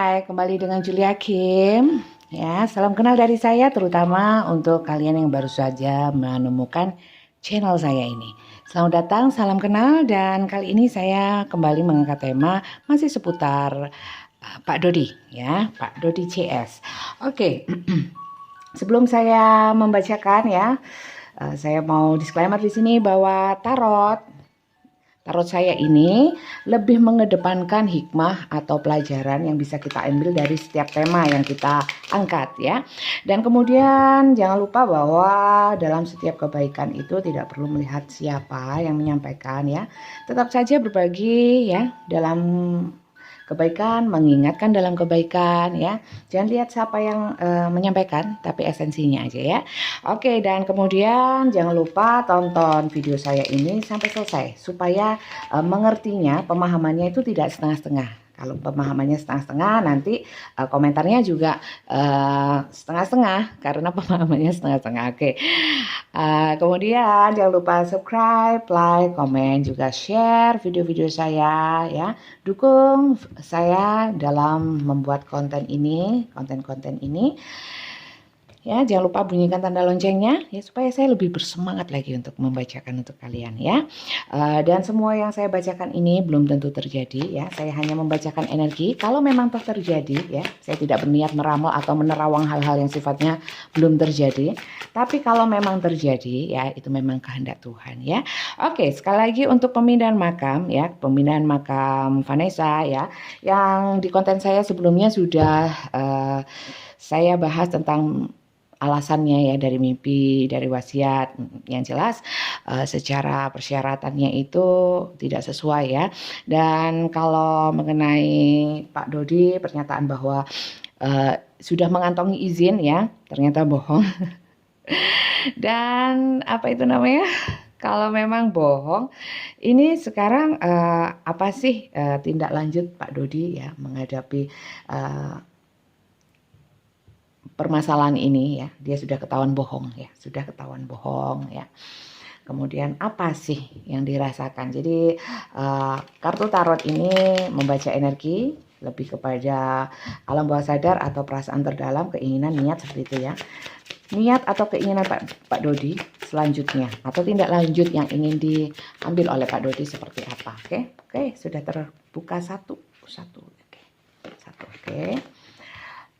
Hai, kembali dengan Julia Kim. Ya, salam kenal dari saya, terutama untuk kalian yang baru saja menemukan channel saya ini. Selamat datang, salam kenal, dan kali ini saya kembali mengangkat tema masih seputar Pak Dodi, ya, Pak Dodi CS. Oke, sebelum saya membacakan ya, saya mau disclaimer di sini bahwa tarot saya ini lebih mengedepankan hikmah atau pelajaran yang bisa kita ambil dari setiap tema yang kita angkat ya. Dan kemudian jangan lupa bahwa dalam setiap kebaikan itu tidak perlu melihat siapa yang menyampaikan ya. Tetap saja berbagi ya dalam kebaikan, mengingatkan dalam kebaikan ya. Jangan lihat siapa yang menyampaikan, tapi esensinya aja ya. Oke, dan kemudian jangan lupa tonton video saya ini sampai selesai supaya mengertinya, pemahamannya itu tidak setengah-setengah. Kalau pemahamannya setengah-setengah, nanti komentarnya juga setengah-setengah karena pemahamannya setengah-setengah. Oke. Kemudian jangan lupa subscribe, like, komen, juga share video-video saya ya. Dukung saya dalam membuat konten ini, konten-konten ini. Ya, jangan lupa bunyikan tanda loncengnya ya supaya saya lebih bersemangat lagi untuk membacakan untuk kalian ya. Dan semua yang saya bacakan ini belum tentu terjadi ya. Saya hanya membacakan energi. Kalau memang toh terjadi ya, saya tidak berniat meramal atau menerawang hal-hal yang sifatnya belum terjadi. Tapi kalau memang terjadi ya, itu memang kehendak Tuhan ya. Oke, sekali lagi untuk pemindahan makam ya, pemindahan makam Vanessa ya, yang di konten saya sebelumnya sudah saya bahas tentang alasannya ya, dari mimpi, dari wasiat. Yang jelas secara persyaratannya itu tidak sesuai ya. Dan kalau mengenai Pak Dodi, pernyataan bahwa sudah mengantongi izin ya, ternyata bohong. Dan apa itu namanya, kalau memang bohong, ini sekarang apa sih tindak lanjut Pak Dodi ya menghadapi permasalahan ini ya. Dia sudah ketahuan bohong ya, sudah ketahuan bohong ya. Kemudian apa sih yang dirasakan? Jadi kartu tarot ini membaca energi, lebih kepada alam bawah sadar atau perasaan terdalam, keinginan, niat seperti itu ya. Niat atau keinginan Pak Dodi selanjutnya atau tindak lanjut yang ingin diambil oleh Pak Dodi seperti apa? Oke, sudah terbuka satu. Oke.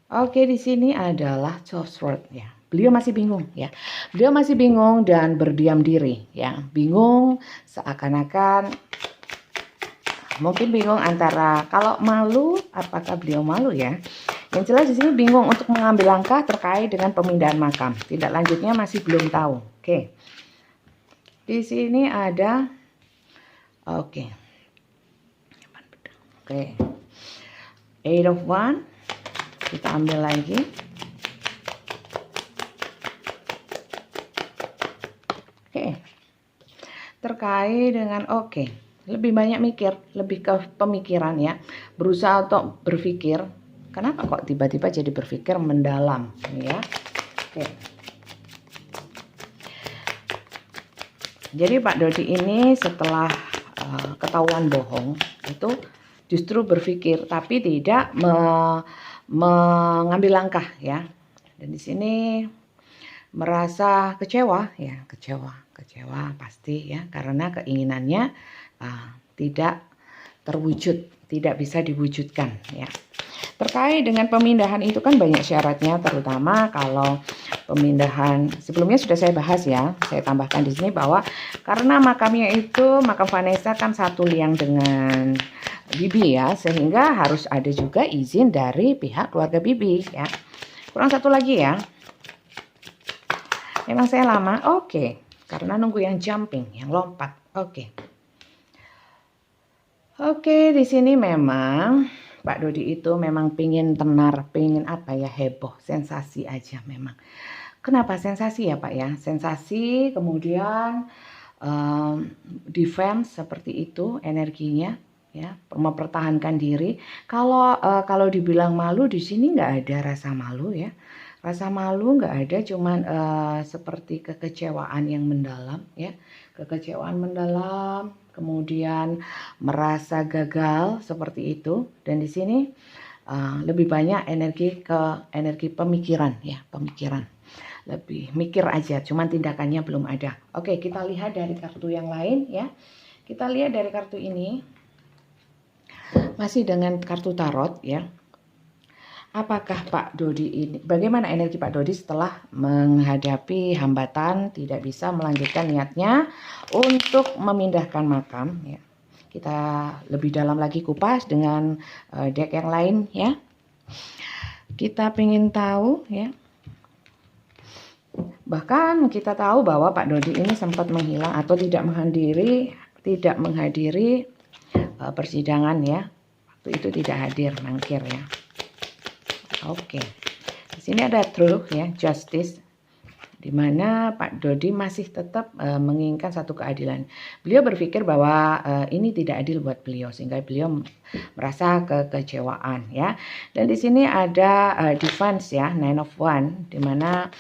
Oke, di sini adalah crossword ya. Beliau masih bingung ya. Beliau masih bingung dan berdiam diri ya. Bingung seakan-akan mungkin bingung antara kalau malu, apakah beliau malu ya. Yang jelas di sini bingung untuk mengambil langkah terkait dengan pemindahan makam. Tindak lanjutnya masih belum tahu. Oke. Di sini ada oke. Eight of Wands. Kita ambil lagi. Oke. Terkait dengan lebih banyak mikir, lebih ke pemikiran ya. Berusaha untuk berpikir. Kenapa kok tiba-tiba jadi berpikir mendalam ya? Oke. Jadi Pak Dodi ini setelah ketahuan bohong itu justru berpikir tapi tidak mengambil langkah ya. Dan di sini merasa kecewa ya, kecewa pasti ya, karena keinginannya tidak terwujud, tidak bisa diwujudkan ya. Terkait dengan pemindahan itu kan banyak syaratnya, terutama kalau pemindahan sebelumnya sudah saya bahas ya. Saya tambahkan di sini bahwa karena makamnya itu makam Vanessa kan satu liang dengan Bibi ya, sehingga harus ada juga izin dari pihak keluarga Bibi ya. Kurang satu lagi ya. Memang saya lama, karena nunggu yang jumping, yang lompat. Oke, di sini memang Pak Dodi itu memang pingin tenar, pingin heboh, sensasi aja memang. Kenapa sensasi ya Pak ya? Sensasi, kemudian defense seperti itu energinya ya, mempertahankan diri. Kalau dibilang malu di sini nggak ada rasa malu ya. Rasa malu nggak ada, cuman seperti kekecewaan yang mendalam ya. Kekecewaan mendalam, kemudian merasa gagal seperti itu. Dan di sini lebih banyak energi pemikiran ya, pemikiran. Lebih mikir aja, cuman tindakannya belum ada. Oke, kita lihat dari kartu yang lain ya. Kita lihat dari kartu ini. Masih dengan kartu tarot ya. Apakah Pak Dodi ini, bagaimana energi Pak Dodi setelah menghadapi hambatan, tidak bisa melanjutkan niatnya untuk memindahkan makam ya. Kita lebih dalam lagi kupas dengan deck yang lain ya. Kita ingin tahu ya. Bahkan kita tahu bahwa Pak Dodi ini sempat menghilang atau tidak menghadiri persidangan ya. Waktu itu tidak hadir, mangkir ya. Oke. Di sini ada truth ya, justice. Di mana Pak Dodi masih tetap menginginkan satu keadilan. Beliau berpikir bahwa ini tidak adil buat beliau sehingga beliau merasa kekecewaan ya. Dan di sini ada defense ya, Nine of Wands, di mana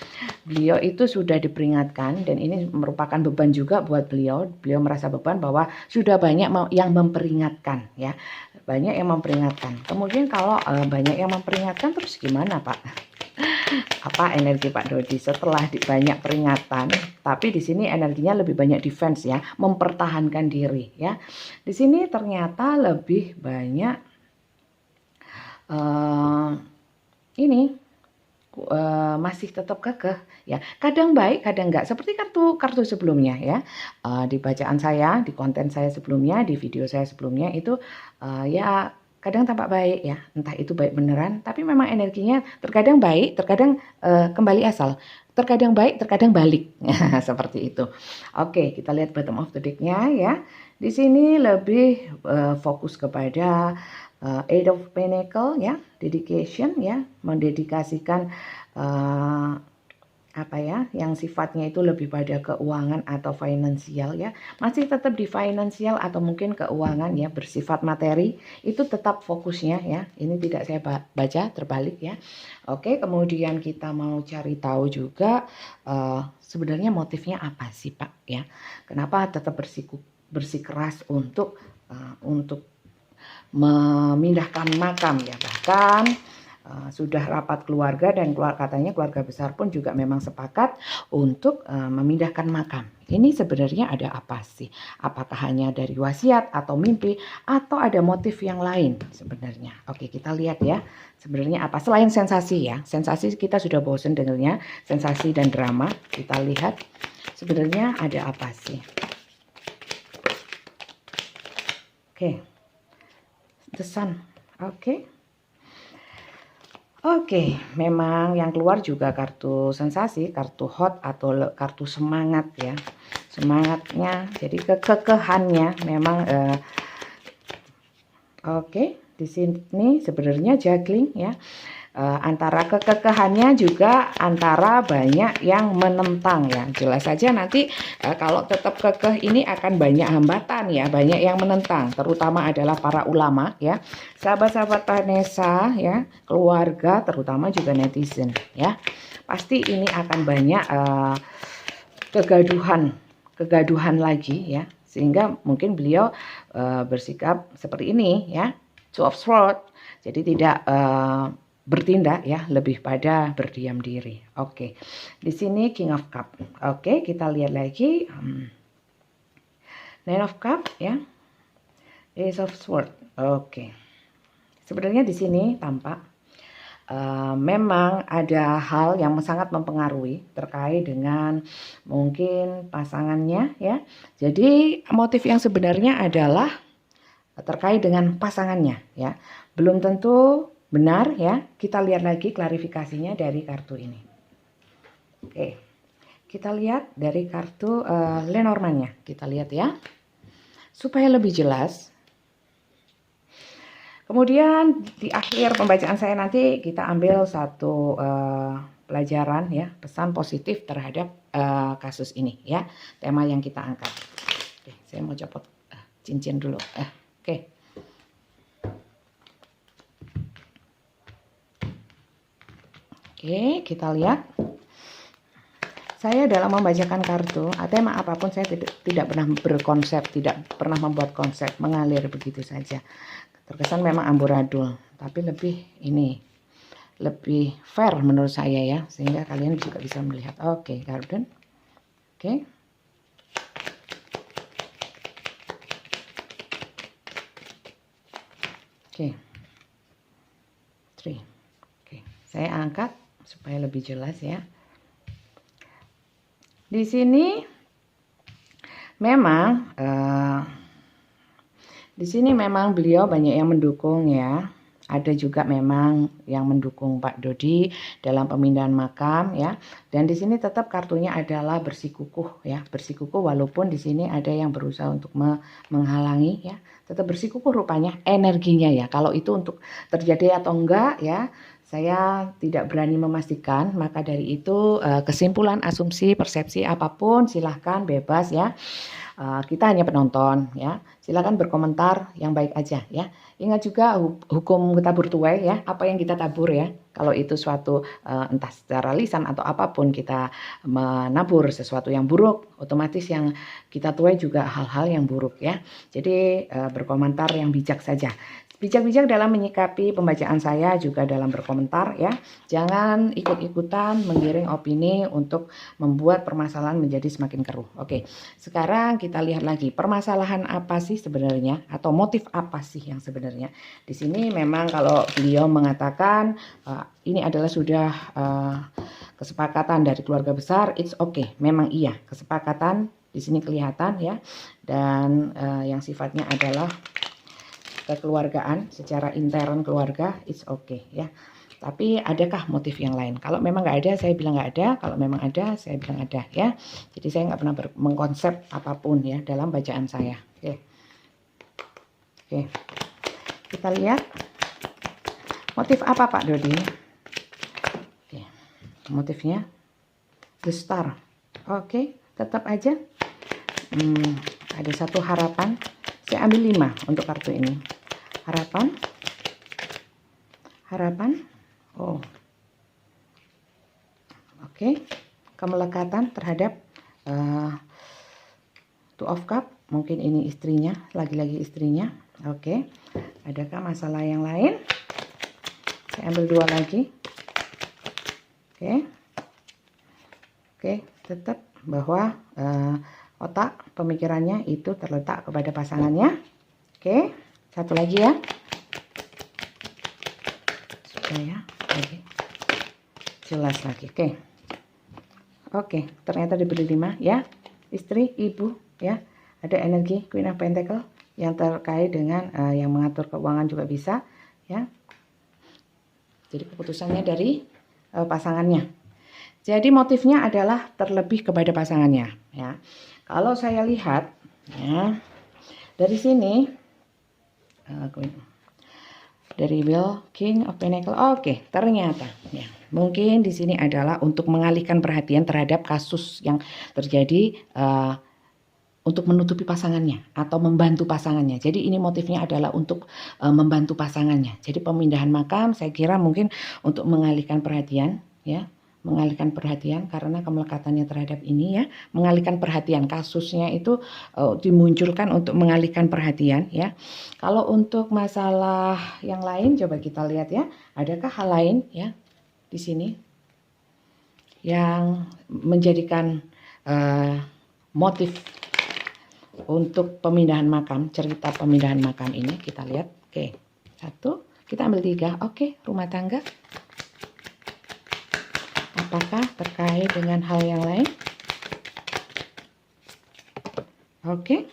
beliau itu sudah diperingatkan dan ini merupakan beban juga buat beliau. Beliau merasa beban bahwa sudah banyak yang memperingatkan ya. Banyak yang memperingatkan. Kemudian kalau banyak yang memperingatkan terus gimana Pak? Apa energi Pak Dodi setelah banyak peringatan, tapi di sini energinya lebih banyak defense ya, mempertahankan diri ya. Di sini ternyata lebih banyak masih tetap kekeh ya. Kadang baik, kadang enggak. Seperti kartu sebelumnya ya. Di bacaan saya, di konten saya sebelumnya, di video saya sebelumnya itu ya kadang tampak baik ya, entah itu baik beneran, tapi memang energinya terkadang baik, terkadang kembali asal, terkadang baik, terkadang balik, seperti itu. Oke, kita lihat bottom of the deck-nya ya. Di sini lebih fokus kepada Eight of Pentacles ya, dedication ya, mendedikasikan yang sifatnya itu lebih pada keuangan atau finansial ya, masih tetap di finansial atau mungkin keuangan ya, bersifat materi itu tetap fokusnya ya. Ini tidak saya baca, terbalik ya. Oke, kemudian kita mau cari tahu juga sebenarnya motifnya apa sih Pak ya, kenapa tetap bersikeras untuk memindahkan makam ya. Bahkan sudah rapat keluarga dan katanya keluarga besar pun juga memang sepakat untuk memindahkan makam. Ini sebenarnya ada apa sih? Apakah hanya dari wasiat atau mimpi atau ada motif yang lain sebenarnya? Oke, kita lihat ya. Sebenarnya apa? Selain sensasi ya. Sensasi kita sudah bosan dengarnya, sensasi dan drama. Kita lihat sebenarnya ada apa sih? Oke. The Sun. Oke. Oke, memang yang keluar juga kartu sensasi, kartu hot atau kartu semangat ya. Semangatnya, jadi kekehannya memang oke, di sini sebenarnya juggling ya. Antara kekehannya juga antara banyak yang menentang ya. Jelas saja nanti kalau tetap kekeh ini akan banyak hambatan ya, banyak yang menentang, terutama adalah para ulama ya, sahabat-sahabat Vanessa ya, keluarga, terutama juga netizen ya. Pasti ini akan banyak kegaduhan lagi ya, sehingga mungkin beliau bersikap seperti ini ya, Two of Swords. Jadi tidak bertindak ya, lebih pada berdiam diri. Oke. Di sini King of Cup. Oke, kita lihat lagi Nine of Cup ya. Ace of Sword. Oke. Sebenarnya di sini tampak memang ada hal yang sangat mempengaruhi terkait dengan mungkin pasangannya ya. Jadi motif yang sebenarnya adalah terkait dengan pasangannya ya. Belum tentu benar ya, kita lihat lagi klarifikasinya dari kartu ini. Oke, kita lihat dari kartu Lenormand-nya. Kita lihat ya, supaya lebih jelas. Kemudian di akhir pembacaan saya nanti kita ambil satu pelajaran ya, pesan positif terhadap kasus ini ya, tema yang kita angkat. Oke, saya mau copot cincin dulu. Oke. Oke, kita lihat. Saya dalam membacakan kartu, tema apapun saya tidak pernah berkonsep, tidak pernah membuat konsep, mengalir begitu saja. Terkesan memang amburadul. tapi lebih ini lebih fair menurut saya ya, sehingga kalian juga bisa melihat. Oke, garden. Oke. Oke. 3. Oke, saya angkat supaya lebih jelas ya. Di sini memang beliau banyak yang mendukung ya. Ada juga memang yang mendukung Pak Dodi dalam pemindahan makam ya. Dan di sini tetap kartunya adalah bersikukuh ya, bersikukuh walaupun di sini ada yang berusaha untuk menghalangi ya. Tetap bersikukuh rupanya energinya ya. Kalau itu untuk terjadi atau enggak ya, saya tidak berani memastikan. Maka dari itu kesimpulan, asumsi, persepsi apapun silahkan bebas ya. Kita hanya penonton ya. Silakan berkomentar yang baik aja ya. Ingat juga hukum tabur tuai ya, apa yang kita tabur ya. Kalau itu suatu entah secara lisan atau apapun kita menabur sesuatu yang buruk, otomatis yang kita tuai juga hal-hal yang buruk ya. Jadi berkomentar yang bijak saja. Bijak-bijak dalam menyikapi pembacaan saya, juga dalam berkomentar ya. Jangan ikut-ikutan menggiring opini untuk membuat permasalahan menjadi semakin keruh. Oke, sekarang kita lihat lagi permasalahan apa sih sebenarnya, atau motif apa sih yang sebenarnya. Di sini memang kalau beliau mengatakan ini adalah sudah kesepakatan dari keluarga besar, it's okay. Memang iya, kesepakatan di sini kelihatan ya. Dan yang sifatnya adalah kekeluargaan, secara intern keluarga, it's okay ya. Tapi adakah motif yang lain? Kalau memang nggak ada, saya bilang nggak ada. Kalau memang ada, saya bilang ada ya. Jadi saya nggak pernah mengkonsep apapun ya dalam bacaan saya. Oke. Kita lihat motif apa Pak Dodi? Oke. Motifnya The Star. Oke, tetap aja. Ada satu harapan. Saya ambil 5 untuk kartu ini. Harapan. Oh. Oke. Kemelekatan terhadap Two of Cup. Mungkin ini istrinya, lagi-lagi istrinya. Oke. Adakah masalah yang lain? Saya ambil 2 lagi. Oke, tetap bahwa otak pemikirannya itu terletak kepada pasangannya. Oke, satu lagi ya, supaya lagi jelas lagi. Oke, ternyata diberi 5 ya, istri, ibu ya. Ada energi Queen of Pentacle yang terkait dengan yang mengatur keuangan juga bisa ya. Jadi keputusannya dari pasangannya. Jadi motifnya adalah terlebih kepada pasangannya ya. Kalau saya lihat ya, dari sini dari Wheel, King of Pentacle. Oke, ternyata ya, mungkin di sini adalah untuk mengalihkan perhatian terhadap kasus yang terjadi untuk menutupi pasangannya atau membantu pasangannya. Jadi ini motifnya adalah untuk membantu pasangannya. Jadi pemindahan makam saya kira mungkin untuk mengalihkan perhatian ya. Mengalihkan perhatian karena kemelekatannya terhadap ini ya, mengalihkan perhatian, kasusnya itu dimunculkan untuk mengalihkan perhatian ya. Kalau untuk masalah yang lain coba kita lihat ya, adakah hal lain ya di sini yang menjadikan motif untuk pemindahan makam, cerita pemindahan makam ini kita lihat. Oke, 1, kita ambil 3. Oke, rumah tangga. Apakah terkait dengan hal yang lain? Oke.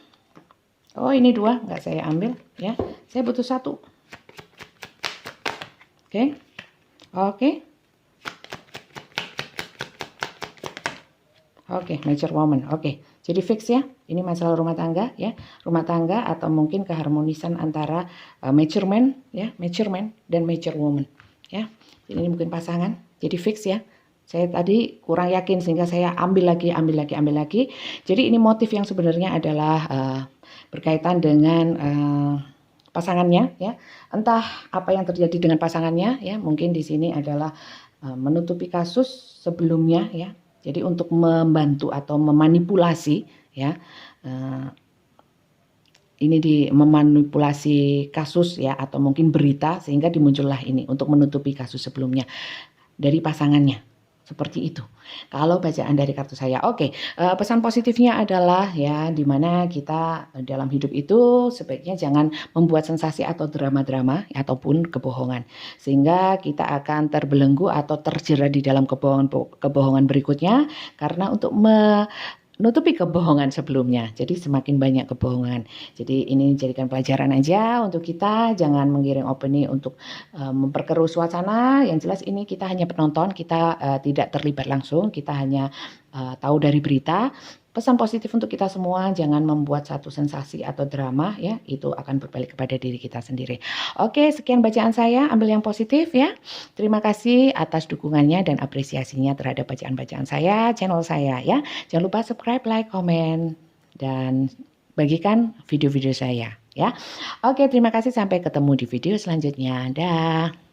Oh, ini 2 nggak saya ambil ya. Saya butuh 1. Oke, major woman. Oke. Jadi fix ya. Ini masalah rumah tangga ya. Rumah tangga atau mungkin keharmonisan antara mature man ya, mature man dan mature woman ya. Ini mungkin pasangan. Jadi fix ya. Saya tadi kurang yakin sehingga saya ambil lagi. Jadi ini motif yang sebenarnya adalah berkaitan dengan pasangannya ya. Entah apa yang terjadi dengan pasangannya ya. Mungkin di sini adalah menutupi kasus sebelumnya ya. Jadi untuk membantu atau memanipulasi ya. memanipulasi kasus ya, atau mungkin berita, sehingga dimuncullah ini untuk menutupi kasus sebelumnya dari pasangannya. Seperti itu kalau bacaan dari kartu saya. Oke, pesan positifnya adalah ya, dimana kita dalam hidup itu sebaiknya jangan membuat sensasi atau drama-drama ataupun kebohongan, sehingga kita akan terbelenggu atau terjerat di dalam kebohongan berikutnya, karena untuk menutupi kebohongan sebelumnya. Jadi semakin banyak kebohongan. Jadi ini jadikan pelajaran aja untuk kita, jangan menggiring opini untuk memperkeruh suasana. Yang jelas ini kita hanya penonton, kita tidak terlibat langsung, kita hanya tahu dari berita. Pesan positif untuk kita semua, jangan membuat satu sensasi atau drama ya, itu akan berbalik kepada diri kita sendiri. Oke, sekian bacaan saya, ambil yang positif ya. Terima kasih atas dukungannya dan apresiasinya terhadap bacaan-bacaan saya, channel saya ya. Jangan lupa subscribe, like, komen, dan bagikan video-video saya ya. Oke, terima kasih, sampai ketemu di video selanjutnya. Dah.